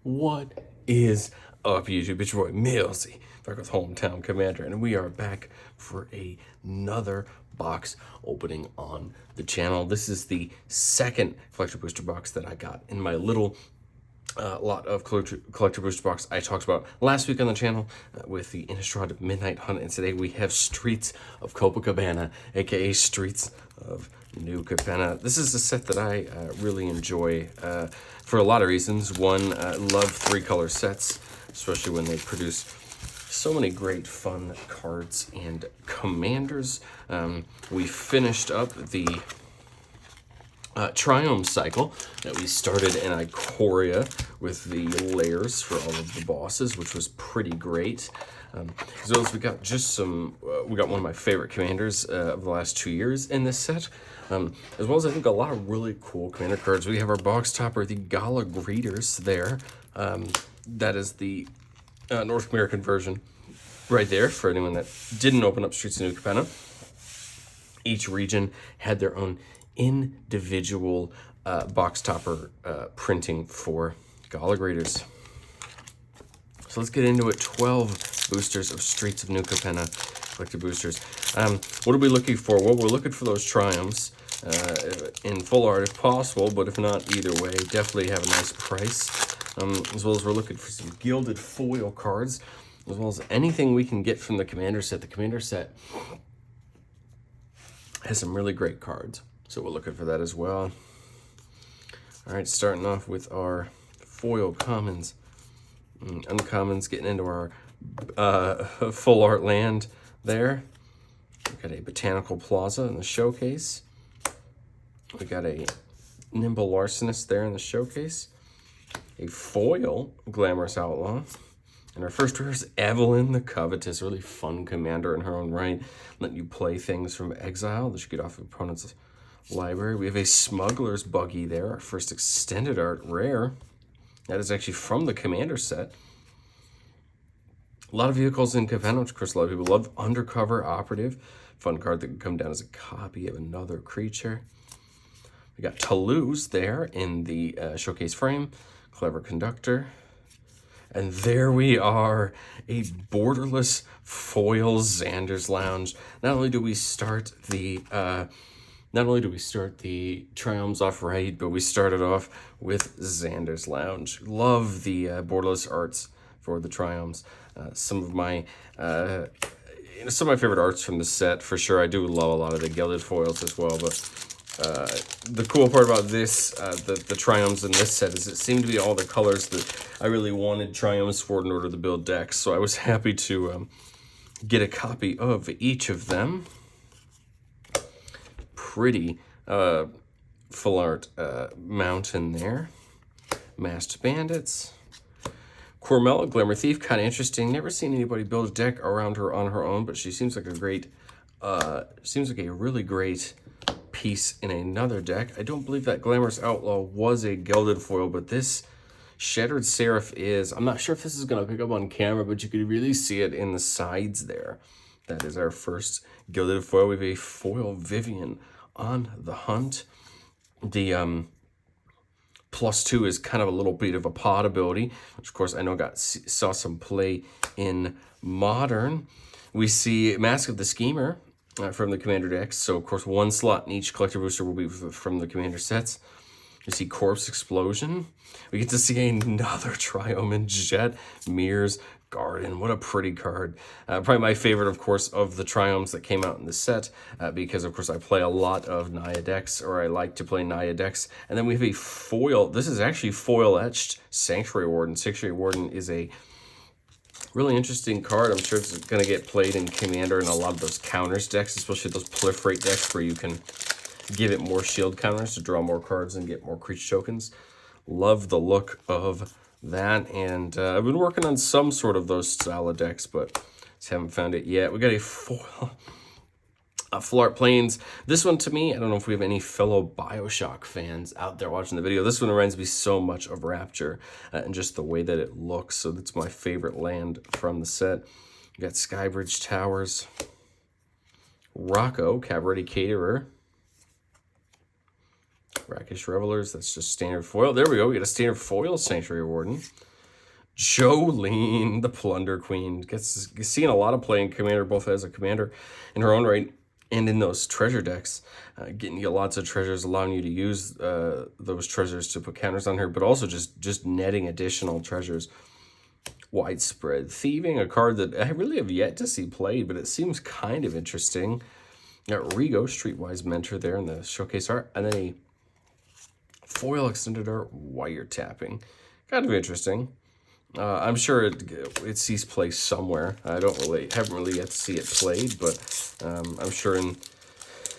What is up, YouTube? It's your boy Millsy, back with Hometown Commander, and we are back for another box opening on the channel. This is the second collector booster box that I got in my little lot of collector booster box I talked about last week on the channel with the Innistrad Midnight Hunt, and today we have Streets of Capenna, aka Streets of New Capenna. This is a set that I really enjoy for a lot of reasons. One, love 3-color sets, especially when they produce so many great fun cards and commanders. We finished up the Triumph cycle that we started in Ikoria with the layers for all of the bosses, which was pretty great. As well as we got just some, we got one of my favorite commanders of the last 2 years in this set. As well as I think a lot of really cool commander cards. We have our box topper, the Gala Greeters there. That is the North American version right there for anyone that didn't open up Streets of New Capenna. Each region had their own individual box topper printing for Gala Greeters. So let's get into it. 12 boosters of Streets of New Capenna collector boosters. What are we looking for? Well, we're looking for those Triumphs in full art if possible, but if not, either way, definitely have a nice price. As well as we're looking for some gilded foil cards, as well as anything we can get from the commander set. The commander set has some really great cards, so we're looking for that as well. All right, starting off with our foil commons, uncommons, getting into our full art land there. We got a Botanical Plaza in the showcase. We got a Nimble Larcenist there in the showcase. A foil Glamorous Outlaw. And our first rare is Evelyn the Covetous, really fun commander in her own right, letting you play things from exile that you get off of opponent's library. We have a Smuggler's Buggy there, our first extended art rare. That is actually from the commander set. A lot of vehicles in Capenna, which of course a lot of people love. Undercover Operative, fun card that can come down as a copy of another creature. We got Toulouse there in the showcase frame. Clever Conductor. And there we are, a borderless foil Xander's Lounge. Not only do we start the Triumphs off right, but we started off with Xander's Lounge. Love the borderless arts for the Triumphs. Some of my favorite arts from the set for sure. I do love a lot of the gilded foils as well, but the cool part about this, the Triumphs in this set, is it seemed to be all the colors that I really wanted Triumphs for in order to build decks. So I was happy to get a copy of each of them. Pretty full art mountain there. Masked Bandits. Cormella, Glamour Thief, kind of interesting. Never seen anybody build a deck around her on her own, but she seems like a great, really great piece in another deck. I don't believe that Glamorous Outlaw was a gilded foil, but this Shattered Seraph is. I'm not sure if this is going to pick up on camera, but you could really see it in the sides there. That is our first gilded foil. We have a foil Vivian on the hunt. The +2 is kind of a little bit of a pod ability, which of course I know saw some play in Modern. We see Mask of the Schemer from the commander decks, so of course one slot in each collector booster will be from the commander sets. You see Corpse Explosion. We get to see another Triumph Jet, Mirrors Garden. What a pretty card. Probably my favorite, of course, of the Triumphs that came out in the set, because, of course, I play a lot of Naya decks, or I like to play Naya decks. And then we have a foil. This is actually foil-etched Sanctuary Warden. Sanctuary Warden is a really interesting card. I'm sure it's going to get played in Commander and a lot of those counters decks, especially those Proliferate decks where you can give it more shield counters to draw more cards and get more creature tokens. Love the look of that, and I've been working on some sort of those style of decks, but just haven't found it yet. We got a foil Full Art Plains. This one, to me, I don't know if we have any fellow Bioshock fans out there watching the video. This one reminds me so much of Rapture and just the way that it looks. So that's my favorite land from the set. We got Skybridge Towers, Rocco, Cabaret Caterer, Rakish Revelers, that's just standard foil. There we go, we got a standard foil Sanctuary Warden. Jolene, the Plunder Queen, gets seeing a lot of play in Commander, both as a commander in her own right and in those treasure decks. Getting you lots of treasures, allowing you to use those treasures to put counters on her, but also just netting additional treasures. Widespread Thieving, a card that I really have yet to see played, but it seems kind of interesting. Got Rigo, Streetwise Mentor there in the showcase art, and then a foil extended art wiretapping. Kind of interesting. I'm sure it sees play somewhere. Haven't really yet to see it played, but I'm sure in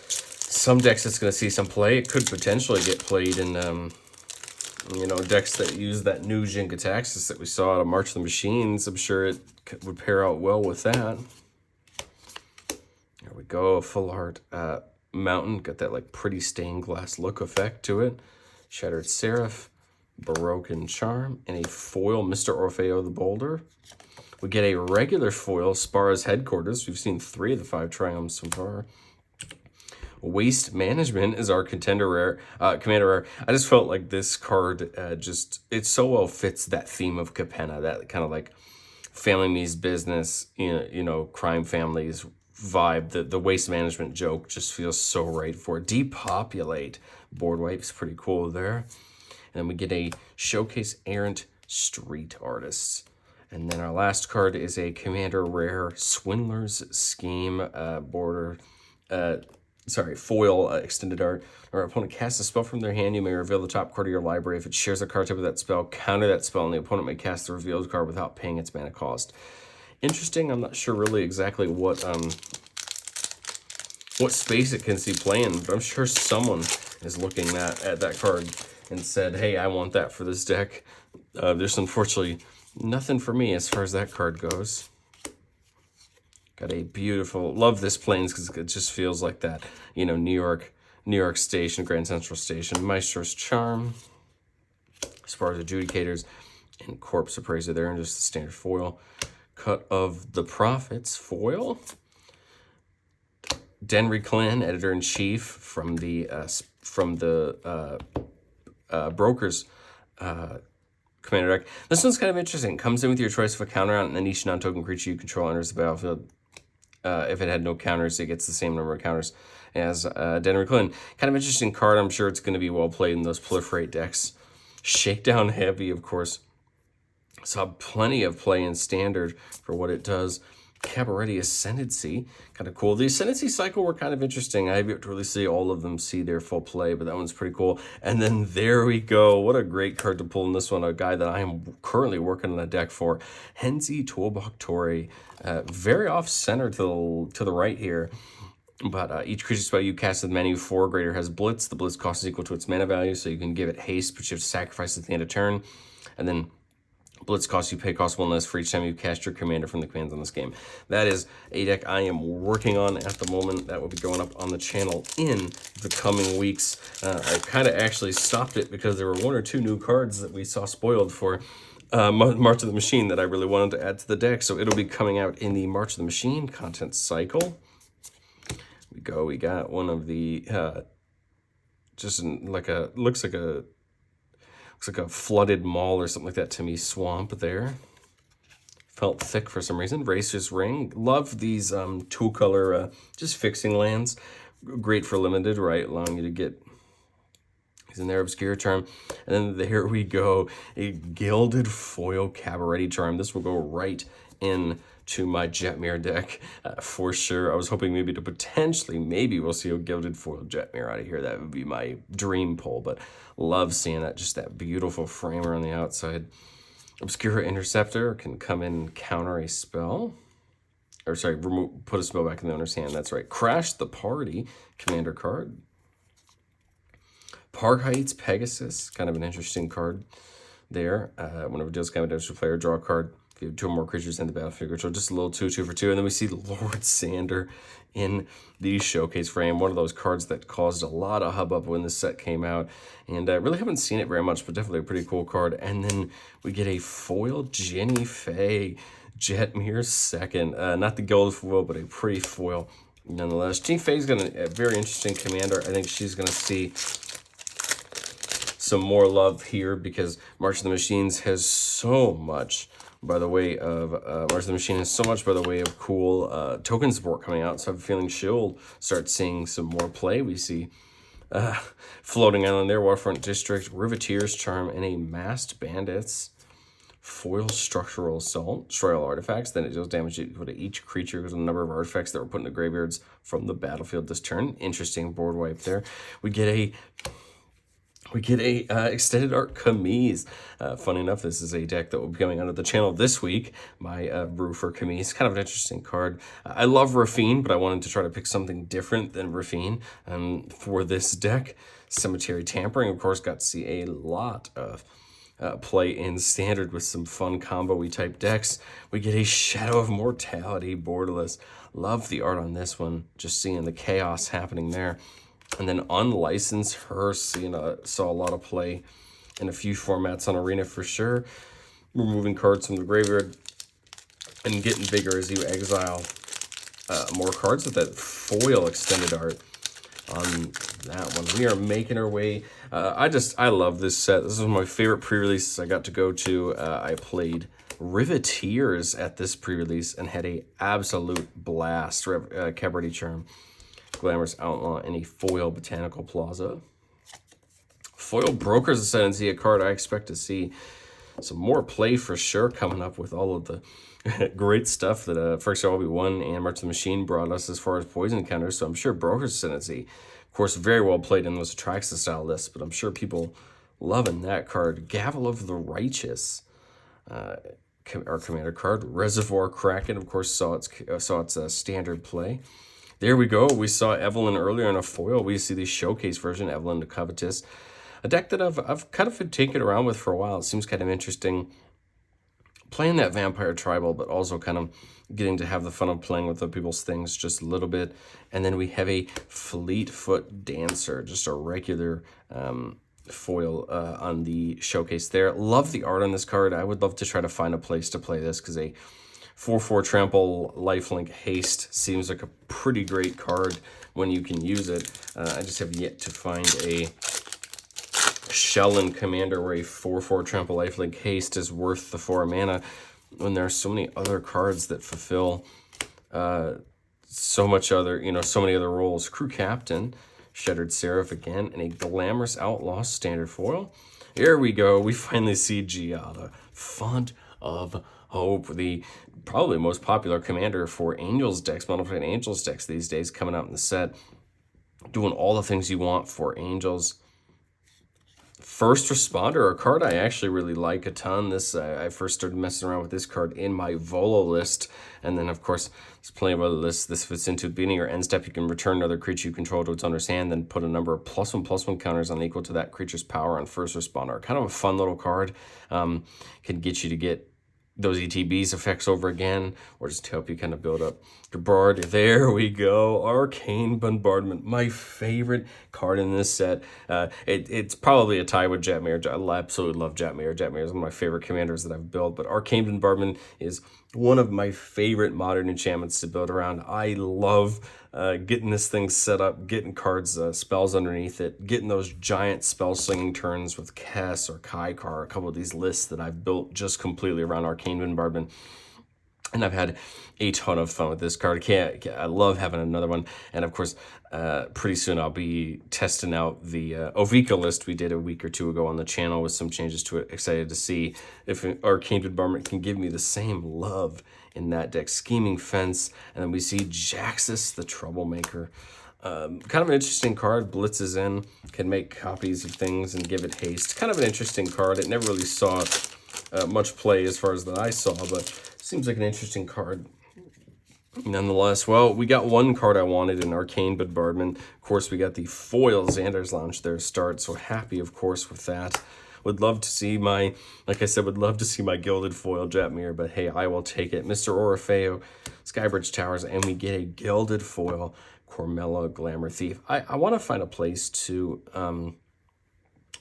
some decks it's going to see some play. It could potentially get played in decks that use that new Jin-Gitaxias that we saw out of March of the Machines. I'm sure it would pair out well with that. There we go, full art mountain. Got that like pretty stained glass look effect to it. Shattered Seraph, Baroque Charm, and a foil Mr. Orfeo the Boulder. We get a regular foil Spara's Headquarters. We've seen 3 of the 5 triumphs so far. Waste Management is our contender rare, commander rare. I just felt like this card it so well fits that theme of Capenna, that kind of like family means business, crime families vibe. The Waste Management joke just feels so right for it. Depopulate board wipes, pretty cool there. And then we get a Showcase Errant Street Artists. And then our last card is a commander rare Swindler's Scheme foil extended art. Our opponent casts a spell from their hand. You may reveal the top card of your library. If it shares a card type of that spell, counter that spell, and the opponent may cast the revealed card without paying its mana cost. Interesting. I'm not sure really exactly what space it can see playing, but I'm sure someone is looking at that card and said, hey, I want that for this deck. There's unfortunately nothing for me as far as that card goes. Got a beautiful, love this Plains because it just feels like that, New York Station, Grand Central Station, Maestro's Charm, Spars Adjudicators, and Corpse Appraiser there, and just the standard foil. Cut of the Prophets foil. Denry Clan, Editor-in-Chief from the Brokers commander deck. This one's kind of interesting. Comes in with your choice of a counter on, and then each non-token creature you control enters the battlefield. If it had no counters, it gets the same number of counters as Denry Clan. Kind of interesting card. I'm sure it's going to be well played in those Proliferate decks. Shakedown Heavy, of course. Saw plenty of play in Standard for what it does. Cabaret Ascendancy, kind of cool. The Ascendancy cycle were kind of interesting. I have yet to really see all of them see their full play, but that one's pretty cool. And then there we go. What a great card to pull in this one. A guy that I am currently working on a deck for. Henzi Toolbach Tori. Very off-center to the right here. But each creature spell you cast with menu 4 or greater has Blitz. The Blitz cost is equal to its mana value, so you can give it haste, but you have to sacrifice at the end of turn. And then Blitz costs you pay cost 1 less for each time you cast your commander from the commands on this game. That is a deck I am working on at the moment. That will be going up on the channel in the coming weeks. I kind of actually stopped it because there were 1 or 2 new cards that we saw spoiled for March of the Machine that I really wanted to add to the deck. So it'll be coming out in the March of the Machine content cycle. We got one of the looks like a flooded mall or something like that to me. Swamp there. Felt thick for some reason. Racer's Ring. Love these 2-color just fixing lands. Great for limited, right? Allowing you to get these in there. Obscure Charm. And then there we go. A Gilded Foil Cabaret Charm. This will go right in to my Jetmir deck for sure. I was hoping maybe we'll see a Gilded Foil Jetmir out of here. That would be my dream pull, but love seeing that, just that beautiful framer on the outside. Obscura Interceptor can come in and counter a spell. Or sorry, put a spell back in the owner's hand. That's right. Crash the Party, commander card. Park Heights Pegasus, kind of an interesting card there. Whenever it deals damage to a player, draw a card. If you have 2 or more creatures in the battlefield control, just a little 2/2 for 2. And then we see Lord Sander in the showcase frame. One of those cards that caused a lot of hubbub when this set came out. And I really haven't seen it very much, but definitely a pretty cool card. And then we get a foil Jenny Faye, Jetmir second. Not the gold foil, but a pretty foil nonetheless. Jenny Faye's a very interesting commander. I think she's going to see some more love here because March of the Machines has so much by the way of March of the Machine has so much by the way of cool token support coming out. So I have a feeling she'll start seeing some more play. We see Floating Island there, Waterfront District, Riveteer's Charm, and a Masked Bandits. Foil Structural Assault, destroy all artifacts, then it deals damage equal to each creature because of the number of artifacts that were put into graveyards from the battlefield this turn. Interesting board wipe there. We get a extended art Camise. Funny enough, this is a deck that will be coming out of the channel this week. My brew for Camise, kind of an interesting card. I love Raffine, but I wanted to try to pick something different than Raffine for this deck. Cemetery Tampering, of course, got to see a lot of play in Standard with some fun combo-y type decks. We get a Shadow of Mortality borderless. Love the art on this one, just seeing the chaos happening there. And then Unlicensed Hearse, saw a lot of play in a few formats on Arena for sure. Removing cards from the graveyard and getting bigger as you exile more cards with that foil extended art on that one. We are making our way. I love this set. This is one of my favorite pre-releases I got to go to. I played Riveteers at this pre-release and had a absolute blast. Cabaret Charm, Glamorous Outlaw, and a foil Botanical Plaza. Foil Broker's Ascendancy, a card I expect to see some more play for sure coming up with all of the great stuff that First LB1 and March of the Machine brought us as far as poison counters. So I'm sure Broker's Ascendancy, of course, very well played in those Atraxa style lists, but I'm sure people loving that card. Gavel of the Righteous, our commander card. Reservoir Kraken, of course, saw its standard play. There we go. We saw Evelyn earlier in a foil. We see the showcase version, Evelyn the Covetous. A deck that I've kind of been taking around with for a while. It seems kind of interesting. Playing that Vampire Tribal, but also kind of getting to have the fun of playing with other people's things just a little bit. And then we have a Fleetfoot Dancer, just a regular foil on the showcase there. Love the art on this card. I would love to try to find a place to play this because a 4/4 trample lifelink haste seems like a pretty great card when you can use it. I just have yet to find a shell and commander where a 4/4 trample lifelink haste is worth the 4 mana when there are so many other cards that fulfill so many other roles. Crew Captain, Shattered Seraph again, and a Glamorous Outlaw standard foil. Here we go. We finally see Giada, Font of Hope, the probably most popular commander for Angels decks, Mono-White Angels decks these days, coming out in the set, doing all the things you want for Angels. First Responder, a card I actually really like a ton. I first started messing around with this card in my Volo list, and then of course there's plenty of other lists. This fits into beginning or end step. You can return another creature you control to its owner's hand, then put a number of +1/+1 counters on equal to that creature's power on First Responder. Kind of a fun little card. Can get you to get those ETBs effects over again, or just to help you kind of build up your board. There we go. Arcane Bombardment, my favorite card in this set. It's probably a tie with Jetmir. I absolutely love Jetmir. Jetmir is one of my favorite commanders that I've built, but Arcane Bombardment is one of my favorite modern enchantments to build around. I love getting this thing set up, getting cards, spells underneath it, getting those giant spell slinging turns with Kess or Kaikar, a couple of these lists that I've built just completely around Arcane Bombardment. And I've had a ton of fun with this card. I love having another one. And of course, pretty soon I'll be testing out the Ovika list we did a week or two ago on the channel with some changes to it. Excited to see if Arcane Bombardment can give me the same love in that deck. Scheming Fence. And then we see Jaxus the Troublemaker. Kind of an interesting card. Blitzes in, can make copies of things and give it haste. Kind of an interesting card. It never really saw much play as far as that I saw, but seems like an interesting card nonetheless. Well, we got one card I wanted in Arcane Bombardment. Of course, we got the foil Xander's Lounge there start, so happy, of course, with that. Would love to see like I said, would love to see my gilded foil Jetmir, but hey, I will take it. Mr. Orifeo, Skybridge Towers, and we get a gilded foil Cormella Glamour Thief. I want to find a place to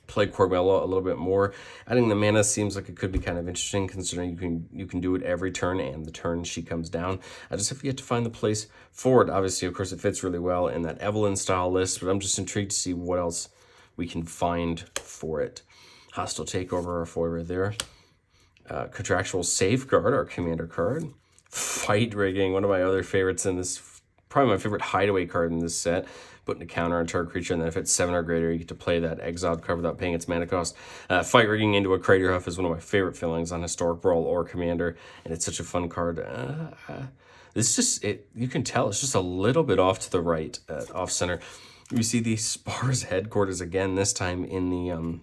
play Cormella a little bit more. Adding the mana seems like it could be kind of interesting, considering you can do it every turn and the turn she comes down. I just have yet to find the place for it. Obviously, of course, it fits really well in that Evelyn style list, but I'm just intrigued to see what else we can find for it. Hostile Takeover, our foil right there. Contractual Safeguard, our commander card. Fight Rigging, one of my other favorites in this, probably my favorite hideaway card in this set. Putting a counter on a target creature, and then if it's 7 or greater, you get to play that exiled card without paying its mana cost. Fight Rigging into a Crater Huff is one of my favorite feelings on Historic Brawl or Commander, and it's such a fun card. This just, you can tell it's just a little bit off to the right, off center. You see the Spars Headquarters again, this time in the,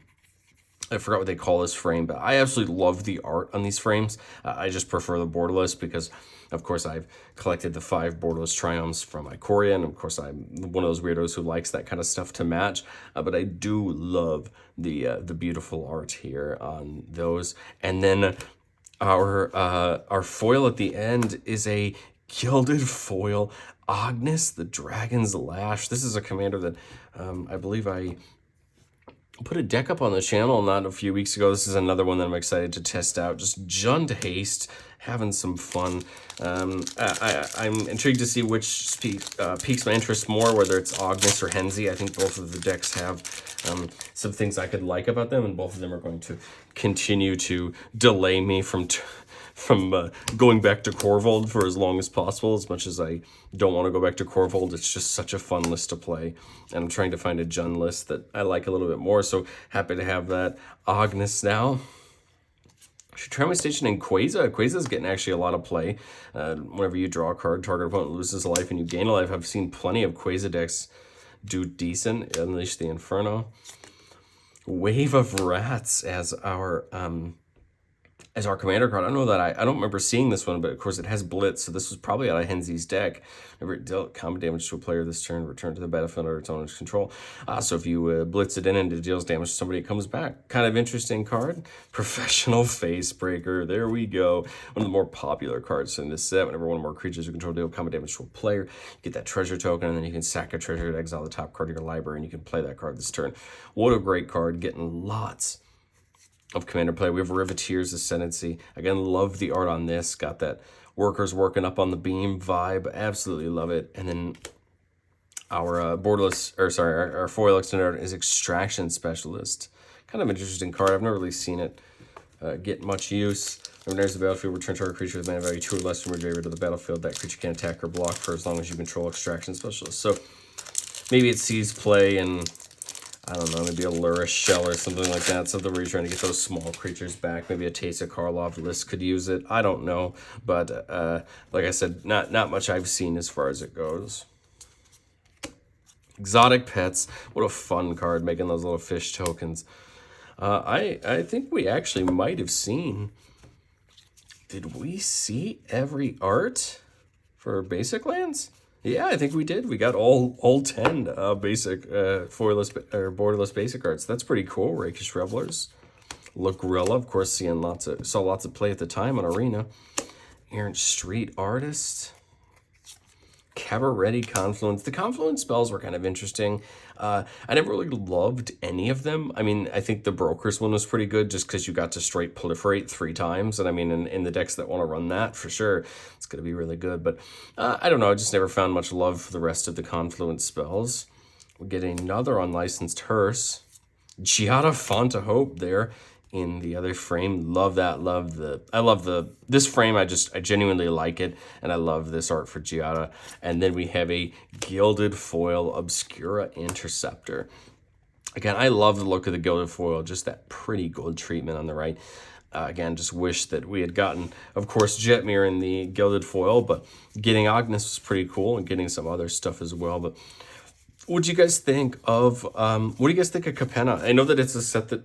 I forgot what they call this frame, but I absolutely love the art on these frames. I just prefer the borderless because, of course, I've collected the 5 borderless Triumphs from Ikoria, and of course, I'm one of those weirdos who likes that kind of stuff to match. But I do love the beautiful art here on those. And then our foil at the end is a gilded foil Agnes, the Dragon's Lash. This is a commander that I believe I put a deck up on the channel not a few weeks ago. This is another one that I'm excited to test out. Just Jund Haste, having some fun. I'm intrigued to see which piques my interest more, whether it's Agnes or Henzi. I think both of the decks have some things I could like about them, and both of them are going to continue to delay me from going back to Korvold for as long as possible. As much as I don't want to go back to Korvold, it's just such a fun list to play. And I'm trying to find a Jund list that I like a little bit more, so happy to have that. Agnes now. I should try my station in Quasar. Quasar's getting actually a lot of play. Whenever you draw a card, target opponent loses a life and you gain a life. I've seen plenty of Quasar decks do decent. Unleash the Inferno. Wave of Rats as our commander card. I don't know that I don't remember seeing this one, but of course it has Blitz, so this was probably out of Henzi's deck. Whenever it dealt combat damage to a player this turn, return to the battlefield under its owner's control. So if you blitz it in and it deals damage to somebody, it comes back. Kind of interesting card. Professional Facebreaker. There we go. One of the more popular cards in this set. Whenever one or more creatures you control deal combat damage to a player, you get that treasure token, and then you can sack a treasure to exile the top card of your library, and you can play that card this turn. What a great card. Getting lots of commander play. We have Riveteer's Ascendancy. Again, love the art on this. Got that workers working up on the beam vibe. Absolutely love it. And then our our foil extended is Extraction Specialist. Kind of interesting card. I've never really seen it get much use. Whenever there's the battlefield, return target creature with mana value 2 or less from your graveyard to the battlefield. That creature can attack or block for as long as you control Extraction Specialist. So maybe it sees play and I don't know, maybe a Lurish Shell or something like that. Something where you're trying to get those small creatures back. Maybe a Taste of Karlov list could use it. I don't know. But like I said, not much I've seen as far as it goes. Exotic Pets. What a fun card, making those little fish tokens. I think we actually might have seen... Did we see every art for basic lands? Yeah, I think we did. We got all 10 basic foilless or borderless basic arts. That's pretty cool. Rakish Revelers, Lagrilla, of course, saw lots of play at the time on Arena. Errant Street Artist, Cabaret Confluence. The Confluence spells were kind of interesting. I never really loved any of them. I mean, I think the Broker's one was pretty good just because you got to straight proliferate 3 times. And I mean, in the decks that want to run that, for sure, it's going to be really good. But I don't know. I just never found much love for the rest of the Confluence spells. We get another Unlicensed Hearse. Giada Font of Hope there in the other frame. Love that. This frame. I genuinely like it, and I love this art for Giada. And then we have a Gilded Foil Obscura Interceptor. Again, I love the look of the Gilded Foil, just that pretty gold treatment on the right. Again, just wish that we had gotten, of course, Jetmir in the Gilded Foil, but getting Agnes was pretty cool, and getting some other stuff as well. But what do you guys think of Capenna? I know that it's a set that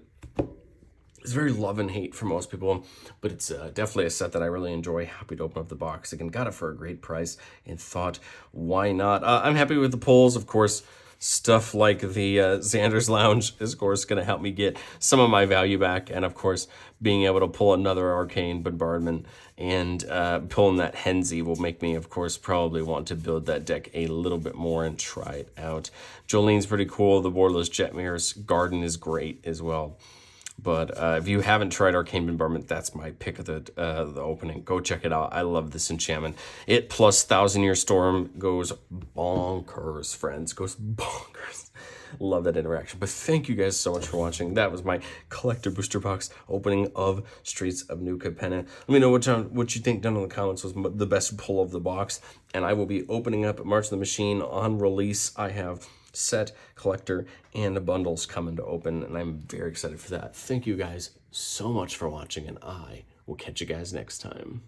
it's very love and hate for most people, but it's definitely a set that I really enjoy. Happy to open up the box again. Got it for a great price and thought, why not? I'm happy with the pulls, of course. Stuff like the Xander's Lounge is, of course, going to help me get some of my value back. And, of course, being able to pull another Arcane Bombardment and pulling that Henzi will make me, of course, probably want to build that deck a little bit more and try it out. Jolene's pretty cool. The Borderless Jetmir's Garden is great as well. But if you haven't tried Arcane Bombardment, that's my pick of the opening. Go check it out. I love this enchantment. It plus 1,000 Year Storm goes bonkers, friends. Goes bonkers. Love that interaction. But thank you guys so much for watching. That was my collector booster box opening of Streets of New Capenna. Let me know what you think down in the comments was the best pull of the box. And I will be opening up March of the Machine on release. I have set, collector, and bundles coming to open, and I'm very excited for that. Thank you guys so much for watching, and I will catch you guys next time.